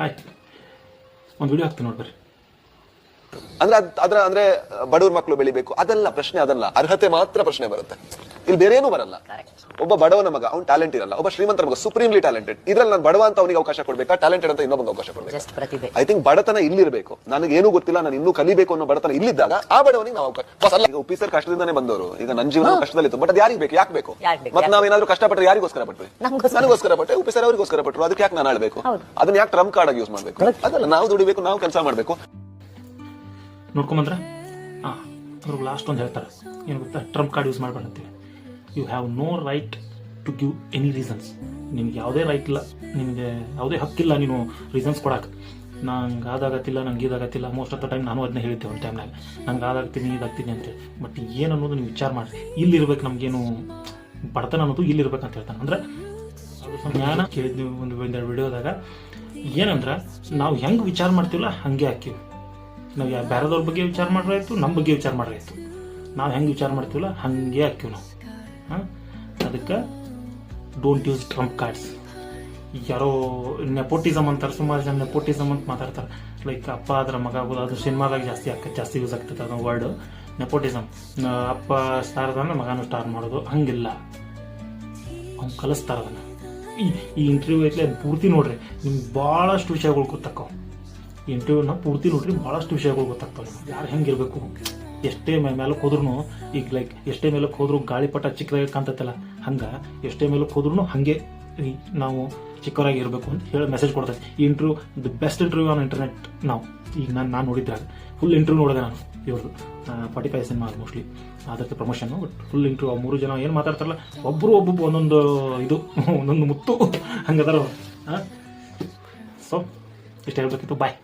ಆಯ್ತು, ಒಂದು ವಿಡಿಯೋ ಹಾಕ್ತೀನಿ ನೋಡ್ಬರ್ರಿ. ಅಂದ್ರೆ ಬಡವ್ರ ಮಕ್ಕಳು ಬೆಳಿಬೇಕು ಅದೆಲ್ಲ ಪ್ರಶ್ನೆ, ಅದಲ್ಲ ಅರ್ಹತೆ ಮಾತ್ರ ಪ್ರಶ್ನೆ ಬರುತ್ತೆ. ಇಲ್ಲಿ ಬೇರೆ ಏನೂ ಬರಲ್ಲ. ಒಬ್ಬ ಬಡವನ ಮಗ ಅವ್ನು ಟ್ಯಾಲೆಂಟ್ ಇರಲ್ಲ, ಒಬ್ಬ ಶ್ರೀಮಂತರ ಮಗ ಸುಪ್ರೀಮ್ಲಿ ಟ್ಯಾಲೆಂಟೆಡ್. ಇದ್ರಲ್ಲಿ ನಾನು ಬಡವ ಅಂತ ಅವನಿಗೆ ಅವಕಾಶ ಕೊಡ್ಬೇಕಾ, ಟ್ಯಾಲೆಂಟೆಡ್ ಅಂತ ಇನ್ನೊಬ್ಬಂಗೆ ಅವಕಾಶ ಕೊಡ್ಬೇಕು? ಐ ಥಿಂಕ್ ಬಡತನ ಇಲ್ಲಿರ್ಬೇಕು. ನನಗೆ ಏನೂ ಗೊತ್ತಿಲ್ಲ, ನಾನು ಇನ್ನೂ ಕಲಿಬೇಕು ಅನ್ನೋ ಬಡತನ ಇಲ್ಲಿದ್ದಾಗ ಆ ಬಡವನಿಗೆ ನಾವು ಅವಕಾಶ. ಈಗ ಉಪ್ಪಿಸರ್ ಕಷ್ಟದಿಂದಾನೇ ಬಂದವರು, ಈಗ ನನ್ನ ಜೀವನ ಕಷ್ಟದಲ್ಲಿತ್ತು. ಬಟ್ ಅದು ಯಾರಿಗೆ ಬೇಕು, ಯಾಕೆ ಬೇಕು? ಮತ್ತೆ ನಾವೇನಾದ್ರೂ ಕಷ್ಟಪಟ್ಟರೆ ಯಾರಿಗೋಸ್ಕರ ಪಟ್ವಿ? ನನಗೋಸ್ಕರ ಪಟ್ಟೆ, ಉಪ್ಪಿಸರ್ ಅವರಿಗೋಸ್ಕರ ಪಟ್ಟರು. ಅದಕ್ಕೆ ಯಾಕೆ ನಾನು ಆಳ್ಬೇಕು? ಅದನ್ನ ಯಾಕೆ ಟ್ರಂಪ್ ಕಾರ್ಡ್ ಆಗಿ ಯೂಸ್ ಮಾಡ್ಬೇಕು? ಅದಲ್ಲ, ನಾವು ದುಡಿಬೇಕು, ನಾವು ಕೆಲಸ ಮಾಡ್ಬೇಕು. ನೋಡ್ಕೊಂಬಂದ್ರೆ ಅವ್ರಿಗೆ ಲಾಸ್ಟ್ ಒಂದು ಹೇಳ್ತಾರೆ, ಏನು ಗೊತ್ತಾ, ಟ್ರಂಪ್ ಕಾರ್ಡ್ ಯೂಸ್ ಮಾಡ್ಬೇಕಂತೀವಿ. You have no right to give any reasons. ನಿಮ್ಗೆ ಯಾವುದೇ ರೈಟ್ ಇಲ್ಲ, ನಿಮಗೆ ಯಾವುದೇ ಹಕ್ಕಿಲ್ಲ ನೀನು ರೀಸನ್ಸ್ ಕೊಡಕ್ಕೆ. ನಂಗೆ ಅದಾಗತ್ತಿಲ್ಲ, ನಂಗೆ ಇದಾಗತ್ತಿಲ್ಲ. ಮೋಸ್ಟ್ ಆಫ್ ದ ಟೈಮ್ ನಾನು ಅದನ್ನೇ ಹೇಳ್ತೇವೆ ಒಂದು ಟೈಮ್ನಾಗ, ನಂಗೆ ಅದಾಗ್ತೀನಿ ಇದಾಗ್ತೀನಿ ಅಂತೇಳಿ. ಬಟ್ ಏನು ಅನ್ನೋದು ನೀವು ವಿಚಾರ ಮಾಡಿರಿ. ಇಲ್ಲಿರ್ಬೇಕು, ನಮಗೇನು ಬಡತನ ಅನ್ನೋದು ಇಲ್ಲಿರ್ಬೇಕಂತ ಹೇಳ್ತಾನೆ. ಅಂದ್ರೆ ಅದು ಜ್ಞಾನ ಕೇಳಿದ್ವಿ ಒಂದು ವಿಡಿಯೋದಾಗ. ಏನಂದ್ರೆ ನಾವು ಹೆಂಗೆ ವಿಚಾರ ಮಾಡ್ತೀವಲ್ಲ ಹಂಗೆ ಹಾಕಿವಿ. ನಾವು ಬೇರೆದವ್ರ ಬಗ್ಗೆ ವಿಚಾರ ಮಾಡ್ರಾಯ್ತು, ನಮ್ಮ ಬಗ್ಗೆ ವಿಚಾರ ಮಾಡ್ರಾಯ್ತು. ನಾವು ಹೆಂಗೆ ವಿಚಾರ ಮಾಡ್ತೀವಲ್ಲ ಹಾಗೆ ಹಾಕಿವಿ ನಾವು. ಅದಕ್ಕೆ ಡೋಂಟ್ ಯೂಸ್ ಟ್ರಂಪ್ ಕಾರ್ಡ್ಸ್. ಯಾರೋ ನೆಪೋಟಿಸಮ್ ಅಂತಾರೆ, ಸುಮಾರು ಜನ ನೆಪೋಟಿಸಮ್ ಅಂತ ಮಾತಾಡ್ತಾರೆ. ಲೈಕ್ ಅಪ್ಪ ಅದರ ಮಗ ಆಗೋದು, ಅದು ಸಿನಿಮಾದಾಗ ಜಾಸ್ತಿ ಯೂಸ್ ಆಗ್ತದೆ ಅದು ವರ್ಡ್ ನೆಪೋಟಿಸಮ್. ಅಪ್ಪ ಸ್ಟಾರ್ ಅದನ್ನ ಮಗನೂ ಸ್ಟಾರ್ ಮಾಡೋದು ಹಂಗಿಲ್ಲ. ಅವ್ನು ಕಲಿಸ್ತಾರೆ ಅದನ್ನು. ಈ ಇಂಟರ್ವ್ಯೂ ಐತ್ಲೆ ಅದು ಪೂರ್ತಿ ನೋಡ್ರಿ, ನಿಮ್ಗೆ ಭಾಳಷ್ಟು ವಿಷಯಗಳು ಗೊತ್ತಾಕ್ಕವು. ಈ ಇಂಟರ್ವ್ಯೂನ ಪೂರ್ತಿ ನೋಡ್ರಿ, ಭಾಳಷ್ಟು ವಿಷಯಗಳು ಗೊತ್ತಾಗ್ತಾವೆ ನಿಮ್ಗೆ. ಯಾರು ಹೆಂಗಿರ್ಬೇಕು, ಎಷ್ಟೇ ಮೇಲಕ್ಕೆ ಹೋದ್ರೂ, ಈಗ ಲೈಕ್ ಎಷ್ಟೇ ಮೇಲಕ್ಕೆ ಹೋದ್ರೂ ಗಾಳಿಪಟ ಚಿಕ್ಕದಾಗಿ ಕಾಣ್ತೈತಲ್ಲ, ಹಂಗೆ ಎಷ್ಟೇ ಮೇಲಕ್ಕೆ ಹೋದ್ರೂ ಹಾಗೆ ನಾವು ಚಿಕ್ಕವರಾಗಿ ಇರಬೇಕು ಅಂತ ಹೇಳಿ ಮೆಸೇಜ್ ಕೊಡ್ತೈತೆ. ಈ interview the best interview on internet. ನಾವು ಈಗ ನಾನು ನೋಡಿದ್ದಾಗ ಫುಲ್ ಇಂಟರ್ವ್ಯೂ ನೋಡಿದೆ ನಾನು ಇವ್ರದ್ದು 45 ಸಿನಿಮಾ ಮೋಸ್ಟ್ಲಿ ಅದಕ್ಕೆ ಪ್ರಮೋಷನ್ನು. ಬಟ್ ಫುಲ್ ಇಂಟರ್ವ್ಯೂ 3 ಜನ ಏನು ಮಾತಾಡ್ತಾರಲ್ಲ, ಒಬ್ಬೊಬ್ಬ ಒಂದೊಂದು ಇದು ಒಂದೊಂದು ಮುತ್ತು ಹಂಗದಾರ. ಸೊ ಇಷ್ಟು ಹೇಳ್ಬೇಕಿತ್ತು. ಬಾಯ್.